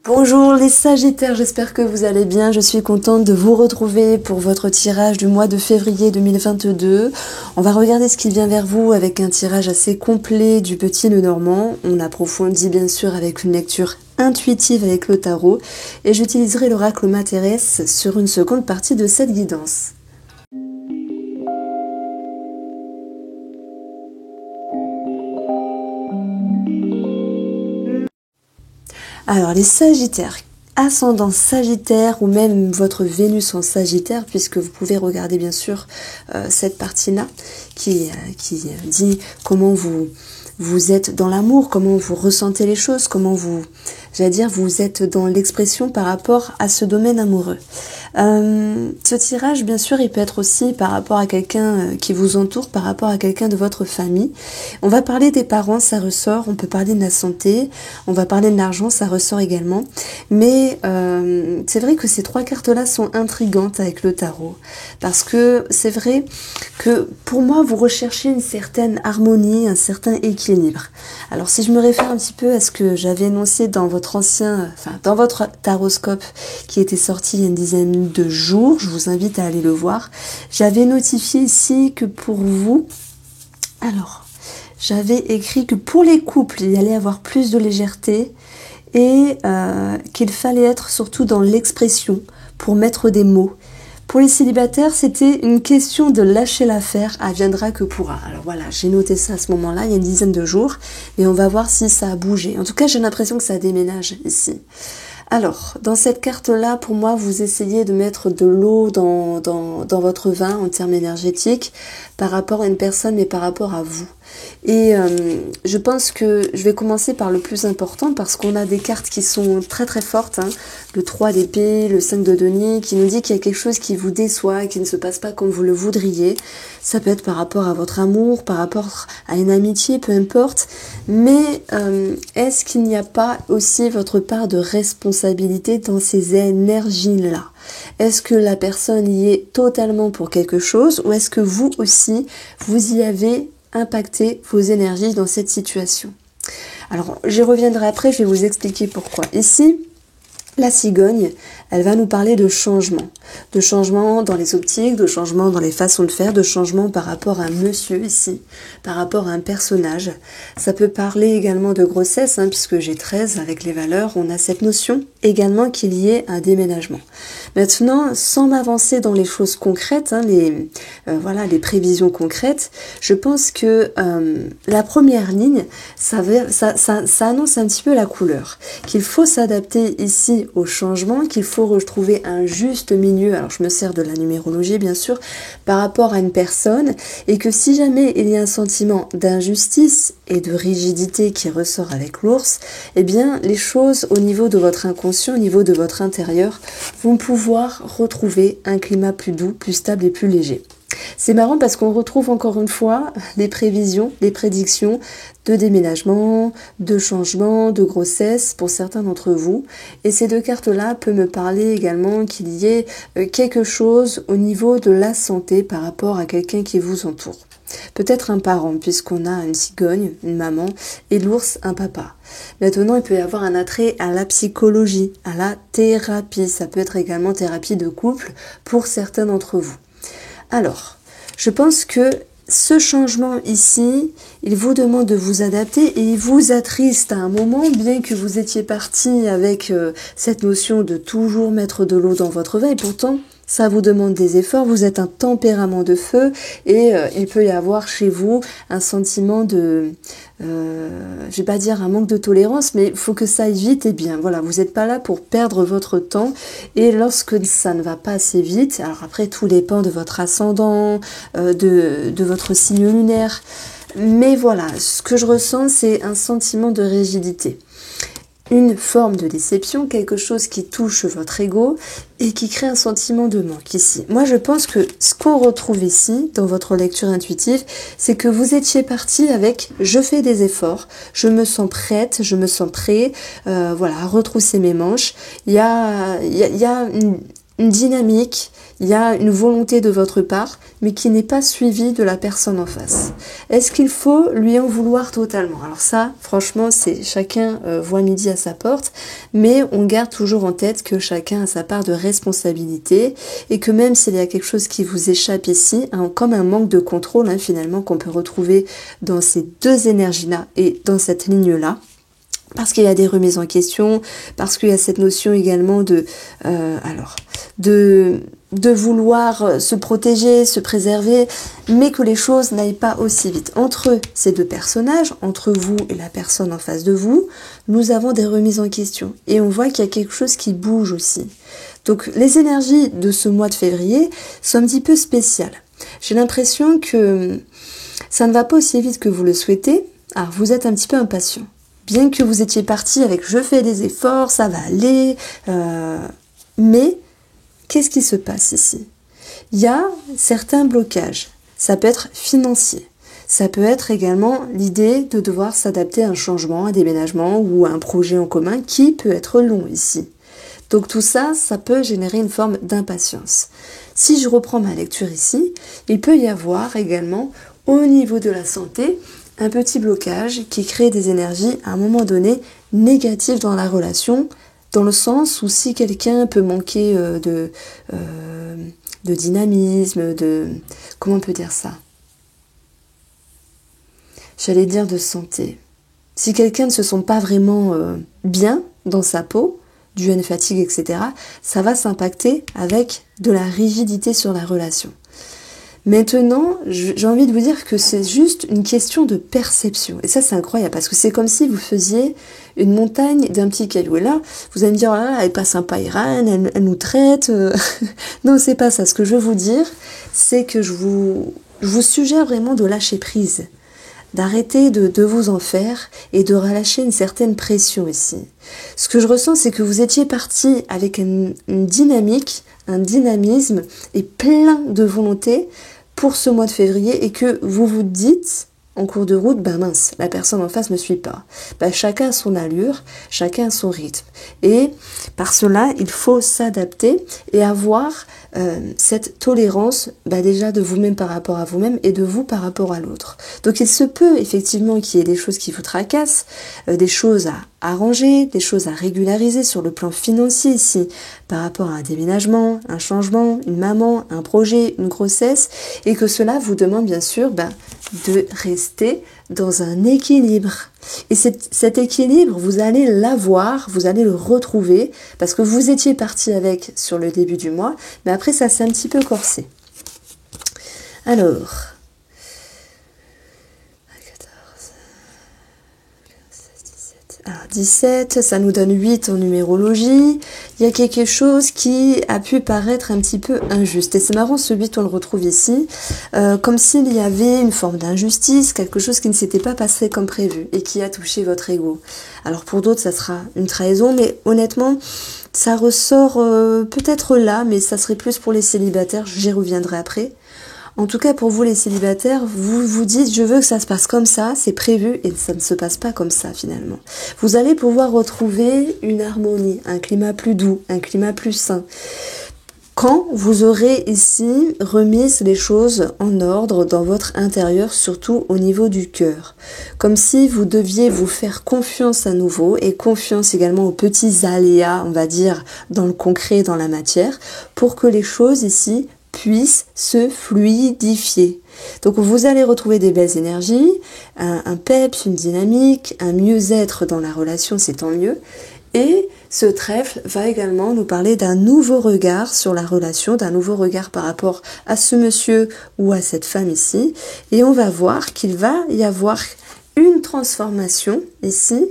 Bonjour les Sagittaires, j'espère que vous allez bien. Je suis contente de vous retrouver pour votre tirage du mois de février 2022. On va regarder ce qui vient vers vous avec un tirage assez complet du Petit Lenormand. On approfondit bien sûr avec une lecture intuitive avec le tarot et j'utiliserai l'oracle Matérès sur une seconde partie de cette guidance. Alors les Sagittaires, ascendant Sagittaire ou même votre Vénus en Sagittaire, puisque vous pouvez regarder bien sûr cette partie-là qui dit comment vous êtes dans l'amour, comment vous ressentez les choses, comment vous êtes dans l'expression par rapport à ce domaine amoureux. Ce tirage, bien sûr, il peut être aussi par rapport à quelqu'un qui vous entoure, par rapport à quelqu'un de votre famille. On va parler des parents, ça ressort, on peut parler de la santé, on va parler de l'argent, ça ressort également. Mais c'est vrai que ces trois cartes-là sont intrigantes avec le tarot, parce que c'est vrai que pour moi, vous recherchez une certaine harmonie, un certain équilibre. Alors si je me réfère un petit peu à ce que j'avais énoncé dans votre dans votre taroscope qui était sorti il y a une dizaine de jours, je vous invite à aller le voir. J'avais notifié ici que pour vous, j'avais écrit que pour les couples, il y allait avoir plus de légèreté et qu'il fallait être surtout dans l'expression pour mettre des mots. Pour les célibataires, c'était une question de lâcher l'affaire, adviendra que pourra. Alors voilà, j'ai noté ça à ce moment-là, il y a une dizaine de jours, et on va voir si ça a bougé. En tout cas, j'ai l'impression que ça déménage ici. Alors, dans cette carte-là, pour moi, vous essayez de mettre de l'eau dans votre vin en termes énergétiques par rapport à une personne et par rapport à vous. Et je pense que je vais commencer par le plus important parce qu'on a des cartes qui sont très très fortes. Le 3 d'épée, le 5 de denier, qui nous dit qu'il y a quelque chose qui vous déçoit, qui ne se passe pas comme vous le voudriez. Ça peut être par rapport à votre amour, par rapport à une amitié, peu importe. Mais est-ce qu'il n'y a pas aussi votre part de responsabilité dans ces énergies-là? Est-ce que la personne y est totalement pour quelque chose ou est-ce que vous aussi, vous y avez impacté vos énergies dans cette situation? Alors, j'y reviendrai après, je vais vous expliquer pourquoi. Ici, la cigogne, elle va nous parler de changement dans les optiques, de changement dans les façons de faire, de changement par rapport à un monsieur ici, par rapport à un personnage. Ça peut parler également de grossesse, puisque j'ai 13 avec les valeurs, on a cette notion également qu'il y ait un déménagement. Maintenant, sans m'avancer dans les choses concrètes, les prévisions concrètes, je pense que la première ligne, ça annonce un petit peu la couleur, qu'il faut s'adapter ici au changement, qu'il faut retrouver un juste milieu, alors je me sers de la numérologie bien sûr, par rapport à une personne, et que si jamais il y a un sentiment d'injustice et de rigidité qui ressort avec l'ours, eh bien les choses au niveau de votre inconscient, au niveau de votre intérieur, vont pouvoir retrouver un climat plus doux, plus stable et plus léger. C'est marrant parce qu'on retrouve encore une fois les prévisions, les prédictions de déménagement, de changement, de grossesse pour certains d'entre vous. Et ces deux cartes-là peuvent me parler également qu'il y ait quelque chose au niveau de la santé par rapport à quelqu'un qui vous entoure. Peut-être un parent, puisqu'on a une cigogne, une maman, et l'ours, un papa. Maintenant, il peut y avoir un attrait à la psychologie, à la thérapie. Ça peut être également thérapie de couple pour certains d'entre vous. Alors, je pense que ce changement ici, il vous demande de vous adapter et il vous attriste à un moment, bien que vous étiez parti avec cette notion de toujours mettre de l'eau dans votre vin, et pourtant, ça vous demande des efforts, vous êtes un tempérament de feu et il peut y avoir chez vous un sentiment de, je vais pas dire un manque de tolérance, mais il faut que ça aille vite et bien. Voilà, vous n'êtes pas là pour perdre votre temps et lorsque ça ne va pas assez vite, alors après tout dépend de votre ascendant, de votre signe lunaire, mais voilà, ce que je ressens c'est un sentiment de rigidité. Une forme de déception, quelque chose qui touche votre ego et qui crée un sentiment de manque ici. Moi, je pense que ce qu'on retrouve ici, dans votre lecture intuitive, c'est que vous étiez parti avec « je fais des efforts, je me sens prête, je me sens prêt à retrousser mes manches ». Il y a une dynamique, il y a une volonté de votre part, mais qui n'est pas suivie de la personne en face. Est-ce qu'il faut lui en vouloir totalement? Alors ça, franchement, c'est chacun voit midi à sa porte, mais on garde toujours en tête que chacun a sa part de responsabilité et que même s'il y a quelque chose qui vous échappe ici, comme un manque de contrôle finalement qu'on peut retrouver dans ces deux énergies-là et dans cette ligne-là, parce qu'il y a des remises en question, parce qu'il y a cette notion également de vouloir se protéger, se préserver, mais que les choses n'aillent pas aussi vite. Entre ces deux personnages, entre vous et la personne en face de vous, nous avons des remises en question. Et on voit qu'il y a quelque chose qui bouge aussi. Donc les énergies de ce mois de février sont un petit peu spéciales. J'ai l'impression que ça ne va pas aussi vite que vous le souhaitez. Alors vous êtes un petit peu impatient. Bien que vous étiez parti avec « je fais des efforts, ça va aller », mais qu'est-ce qui se passe ici? Il y a certains blocages. Ça peut être financier. Ça peut être également l'idée de devoir s'adapter à un changement, à un déménagement ou à un projet en commun qui peut être long ici. Donc tout ça, ça peut générer une forme d'impatience. Si je reprends ma lecture ici, il peut y avoir également au niveau de la santé un petit blocage qui crée des énergies à un moment donné négatives dans la relation, dans le sens où si quelqu'un peut manquer de dynamisme, comment on peut dire ça? J'allais dire de santé. Si quelqu'un ne se sent pas vraiment bien dans sa peau, dû à une fatigue, etc., ça va s'impacter avec de la rigidité sur la relation. Maintenant, j'ai envie de vous dire que c'est juste une question de perception. Et ça, c'est incroyable, parce que c'est comme si vous faisiez une montagne d'un petit caillou. Et là, vous allez me dire, oh là, elle est pas sympa, Irène, elle nous traite. Non, c'est pas ça. Ce que je veux vous dire, c'est que je vous suggère vraiment de lâcher prise, d'arrêter de vous en faire et de relâcher une certaine pression ici. Ce que je ressens, c'est que vous étiez parti avec une dynamique, un dynamisme et plein de volonté pour ce mois de février et que vous vous dites en cours de route, mince, la personne en face ne suit pas. Chacun a son allure, chacun a son rythme. Et par cela, il faut s'adapter et avoir cette tolérance déjà de vous-même par rapport à vous-même et de vous par rapport à l'autre. Donc il se peut effectivement qu'il y ait des choses qui vous tracassent, des choses à arranger, des choses à régulariser sur le plan financier ici, par rapport à un déménagement, un changement, une maman, un projet, une grossesse, et que cela vous demande bien sûr de rester dans un équilibre. Et cet équilibre, vous allez l'avoir, vous allez le retrouver, parce que vous étiez parti avec sur le début du mois, mais après ça s'est un petit peu corsé. Alors, 17, ça nous donne 8 en numérologie. Il y a quelque chose qui a pu paraître un petit peu injuste. Et c'est marrant, ce 8, on le retrouve ici, comme s'il y avait une forme d'injustice, quelque chose qui ne s'était pas passé comme prévu et qui a touché votre ego. Alors pour d'autres, ça sera une trahison, mais honnêtement, ça ressort peut-être là, mais ça serait plus pour les célibataires, j'y reviendrai après. En tout cas, pour vous les célibataires, vous vous dites, je veux que ça se passe comme ça, c'est prévu, et ça ne se passe pas comme ça finalement. Vous allez pouvoir retrouver une harmonie, un climat plus doux, un climat plus sain. Quand vous aurez ici remis les choses en ordre dans votre intérieur, surtout au niveau du cœur. Comme si vous deviez vous faire confiance à nouveau et confiance également aux petits aléas, on va dire, dans le concret, dans la matière, pour que les choses ici puisse se fluidifier. Donc vous allez retrouver des belles énergies, un peps, une dynamique, un mieux-être dans la relation, c'est tant mieux. Et ce trèfle va également nous parler d'un nouveau regard sur la relation, d'un nouveau regard par rapport à ce monsieur ou à cette femme ici. Et on va voir qu'il va y avoir une transformation ici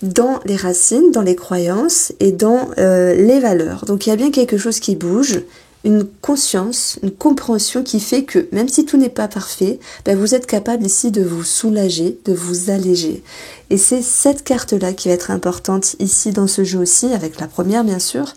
dans les racines, dans les croyances et dans les valeurs. Donc il y a bien quelque chose qui bouge, une conscience, une compréhension qui fait que, même si tout n'est pas parfait, vous êtes capable ici de vous soulager, de vous alléger. Et c'est cette carte-là qui va être importante ici dans ce jeu aussi, avec la première bien sûr,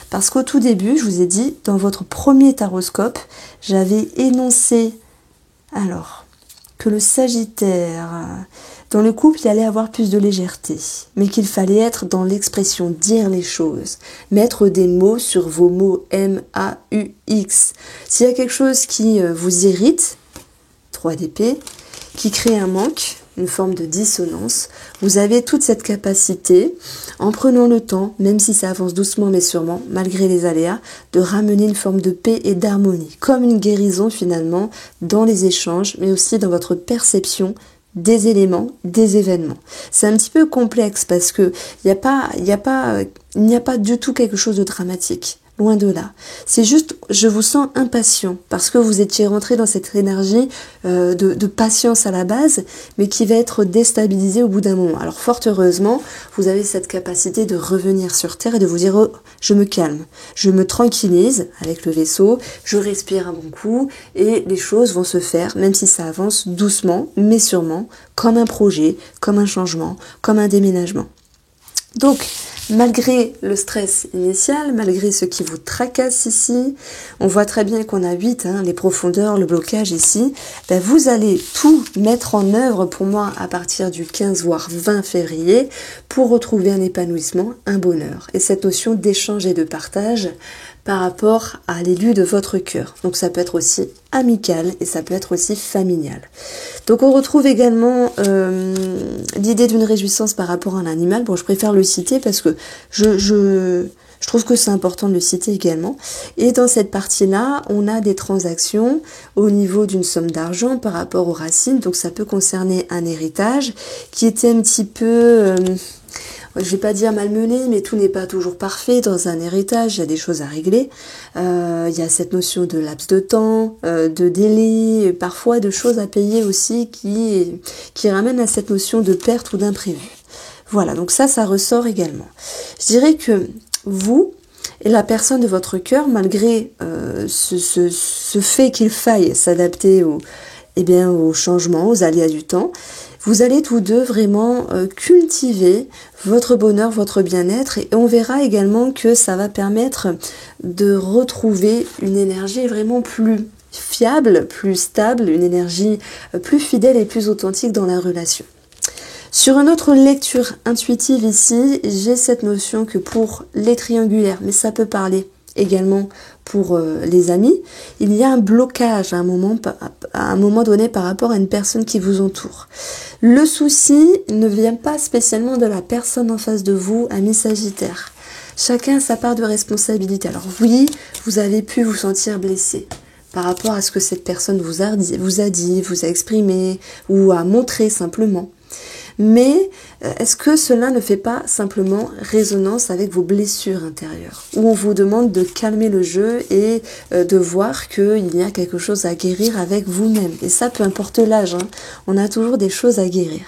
parce qu'au tout début, je vous ai dit, dans votre premier taroscope, j'avais énoncé, alors, que le Sagittaire, dans le couple, il allait avoir plus de légèreté, mais qu'il fallait être dans l'expression, dire les choses, mettre des mots sur vos mots, M-A-U-X. S'il y a quelque chose qui vous irrite, 3 d'épée, qui crée un manque, une forme de dissonance, vous avez toute cette capacité, en prenant le temps, même si ça avance doucement mais sûrement, malgré les aléas, de ramener une forme de paix et d'harmonie, comme une guérison finalement, dans les échanges, mais aussi dans votre perception des éléments, des événements. C'est un petit peu complexe parce que il n'y a pas du tout quelque chose de dramatique. Loin de là. C'est juste, je vous sens impatient parce que vous étiez rentré dans cette énergie de patience à la base, mais qui va être déstabilisée au bout d'un moment. Alors fort heureusement, vous avez cette capacité de revenir sur Terre et de vous dire oh, je me calme, je me tranquillise avec le vaisseau, je respire un bon coup et les choses vont se faire, même si ça avance doucement, mais sûrement, comme un projet, comme un changement, comme un déménagement. Donc, malgré le stress initial, malgré ce qui vous tracasse ici, on voit très bien qu'on a 8, les profondeurs, le blocage ici, ben vous allez tout mettre en œuvre pour moi à partir du 15 voire 20 février pour retrouver un épanouissement, un bonheur. Et cette notion d'échange et de partage par rapport à l'élu de votre cœur. Donc ça peut être aussi amical et ça peut être aussi familial. Donc on retrouve également l'idée d'une réjouissance par rapport à un animal. Bon, je préfère le citer parce que je trouve que c'est important de le citer également. Et dans cette partie-là, on a des transactions au niveau d'une somme d'argent par rapport aux racines. Donc ça peut concerner un héritage qui était un petit peu... je vais pas dire malmené, mais tout n'est pas toujours parfait dans un héritage, il y a des choses à régler. Il y a cette notion de laps de temps, de délai, parfois de choses à payer aussi qui ramènent à cette notion de perte ou d'imprévu. Voilà, donc ça ressort également. Je dirais que vous et la personne de votre cœur, malgré ce fait qu'il faille s'adapter aux changements, aux aléas du temps, vous allez tous deux vraiment cultiver votre bonheur, votre bien-être et on verra également que ça va permettre de retrouver une énergie vraiment plus fiable, plus stable, une énergie plus fidèle et plus authentique dans la relation. Sur une autre lecture intuitive ici, j'ai cette notion que pour les triangulaires, mais ça peut parler également pour les amis, il y a un blocage à un moment donné par rapport à une personne qui vous entoure. Le souci ne vient pas spécialement de la personne en face de vous, ami Sagittaire. Chacun a sa part de responsabilité. Alors oui, vous avez pu vous sentir blessé par rapport à ce que cette personne vous a dit, vous a exprimé ou a montré simplement. Mais est-ce que cela ne fait pas simplement résonance avec vos blessures intérieures, où on vous demande de calmer le jeu et de voir qu'il y a quelque chose à guérir avec vous-même. Et ça, peu importe l'âge, on a toujours des choses à guérir.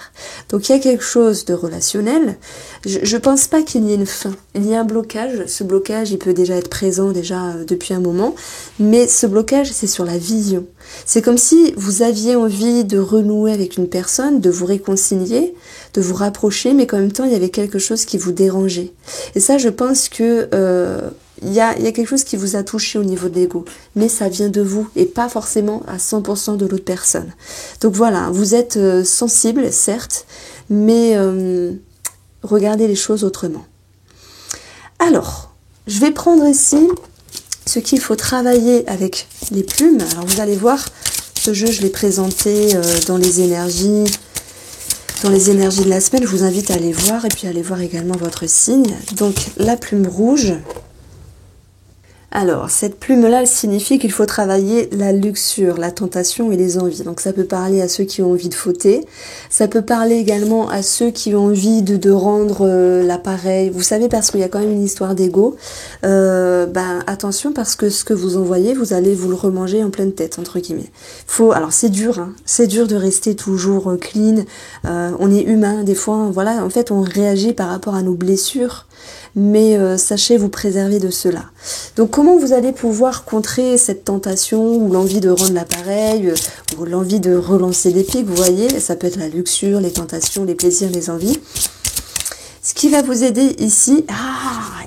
Donc il y a quelque chose de relationnel. Je pense pas qu'il y ait une fin. Il y a un blocage. Ce blocage, il peut déjà être présent depuis un moment. Mais ce blocage, c'est sur la vision. C'est comme si vous aviez envie de renouer avec une personne, de vous réconcilier, de vous rapprocher, mais qu'en même temps, il y avait quelque chose qui vous dérangeait. Et ça, je pense que il y a quelque chose qui vous a touché au niveau de l'ego, mais ça vient de vous et pas forcément à 100% de l'autre personne. Donc voilà, vous êtes sensible, certes, mais regardez les choses autrement. Alors, je vais prendre ici ce qu'il faut travailler avec les plumes. Alors vous allez voir, ce jeu, je l'ai présenté dans les énergies de la semaine. Je vous invite à aller voir et puis à aller voir également votre signe. Donc la plume rouge. Alors, cette plume-là, elle signifie qu'il faut travailler la luxure, la tentation et les envies. Donc, ça peut parler à ceux qui ont envie de fauter. Ça peut parler également à ceux qui ont envie de rendre l'appareil. Vous savez, parce qu'il y a quand même une histoire d'ego. Attention, parce que ce que vous envoyez, vous allez vous le remanger en pleine tête, entre guillemets. Alors, c'est dur, c'est dur de rester toujours clean. On est humain, des fois, voilà. En fait, on réagit par rapport à nos blessures. Mais sachez vous préserver de cela. Donc comment vous allez pouvoir contrer cette tentation ou l'envie de rendre l'appareil ou l'envie de relancer des pics, vous voyez, ça peut être la luxure, les tentations, les plaisirs, les envies. Ce qui va vous aider ici,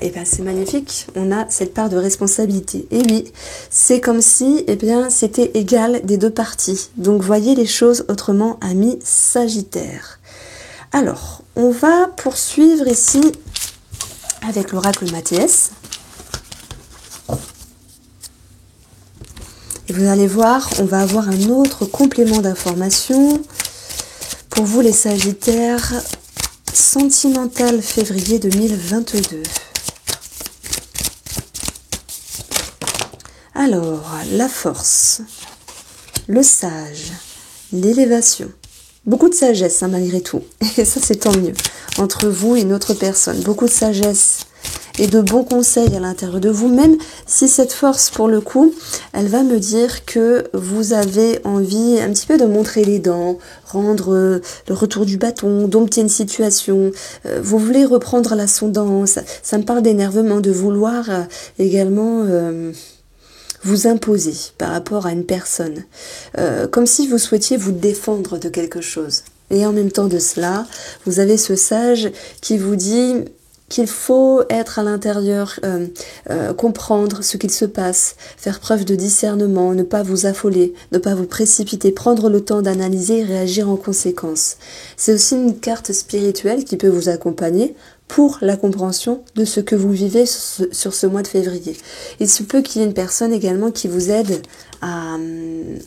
et ben c'est magnifique, on a cette part de responsabilité. Et oui, c'est comme si c'était égal des deux parties. Donc voyez les choses autrement, amis Sagittaire. Alors, on va poursuivre ici avec l'oracle Mathias. Et vous allez voir, on va avoir un autre complément d'information pour vous les Sagittaires. Sentimental février 2022. Alors, la force, le sage, l'élévation. Beaucoup de sagesse, hein, malgré tout. Et ça, c'est tant mieux. Entre vous et une autre personne. Beaucoup de sagesse et de bons conseils à l'intérieur de vous. Même si cette force, pour le coup, elle va me dire que vous avez envie un petit peu de montrer les dents, rendre le retour du bâton, dompter une situation. Vous voulez reprendre l'ascendance. Ça me parle d'énervement, de vouloir également... vous imposer par rapport à une personne, comme si vous souhaitiez vous défendre de quelque chose. Et en même temps de cela, vous avez ce sage qui vous dit qu'il faut être à l'intérieur, comprendre ce qu'il se passe, faire preuve de discernement, ne pas vous affoler, ne pas vous précipiter, prendre le temps d'analyser et réagir en conséquence. C'est aussi une carte spirituelle qui peut vous accompagner pour la compréhension de ce que vous vivez sur ce mois de février. Il se peut qu'il y ait une personne également qui vous aide à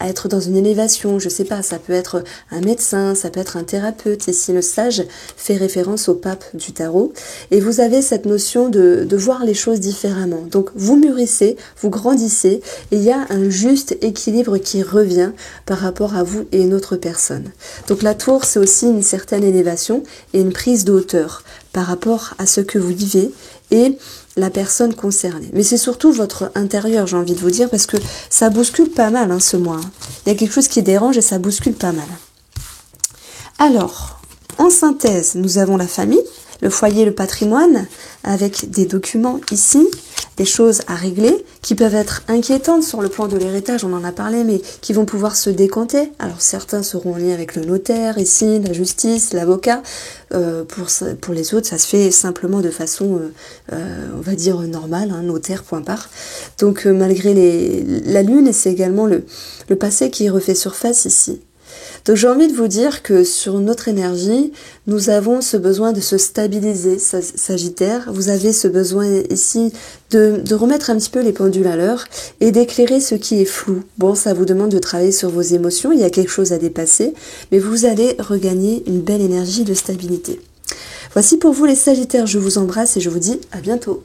être dans une élévation, je sais pas, ça peut être un médecin, ça peut être un thérapeute, ici le sage fait référence au pape du tarot, et vous avez cette notion de voir les choses différemment. Donc vous mûrissez, vous grandissez, et il y a un juste équilibre qui revient par rapport à vous et une autre personne. Donc la tour, c'est aussi une certaine élévation et une prise de hauteur par rapport à ce que vous vivez et la personne concernée. Mais c'est surtout votre intérieur, j'ai envie de vous dire, parce que ça bouscule pas mal hein, ce mois. Il y a quelque chose qui dérange et ça bouscule pas mal. Alors, en synthèse, nous avons la famille, le foyer, le patrimoine, avec des documents ici, des choses à régler qui peuvent être inquiétantes sur le plan de l'héritage, on en a parlé, mais qui vont pouvoir se décanter. Alors certains seront en lien avec le notaire, ici, la justice, l'avocat. Pour les autres, ça se fait simplement de façon, on va dire, normale, hein, notaire, point barre. Donc malgré la lune, et c'est également le passé qui refait surface ici. Donc j'ai envie de vous dire que sur notre énergie, nous avons ce besoin de se stabiliser, Sagittaire. Vous avez ce besoin ici de remettre un petit peu les pendules à l'heure et d'éclairer ce qui est flou. Bon, ça vous demande de travailler sur vos émotions, il y a quelque chose à dépasser, mais vous allez regagner une belle énergie de stabilité. Voici pour vous les Sagittaires, je vous embrasse et je vous dis à bientôt.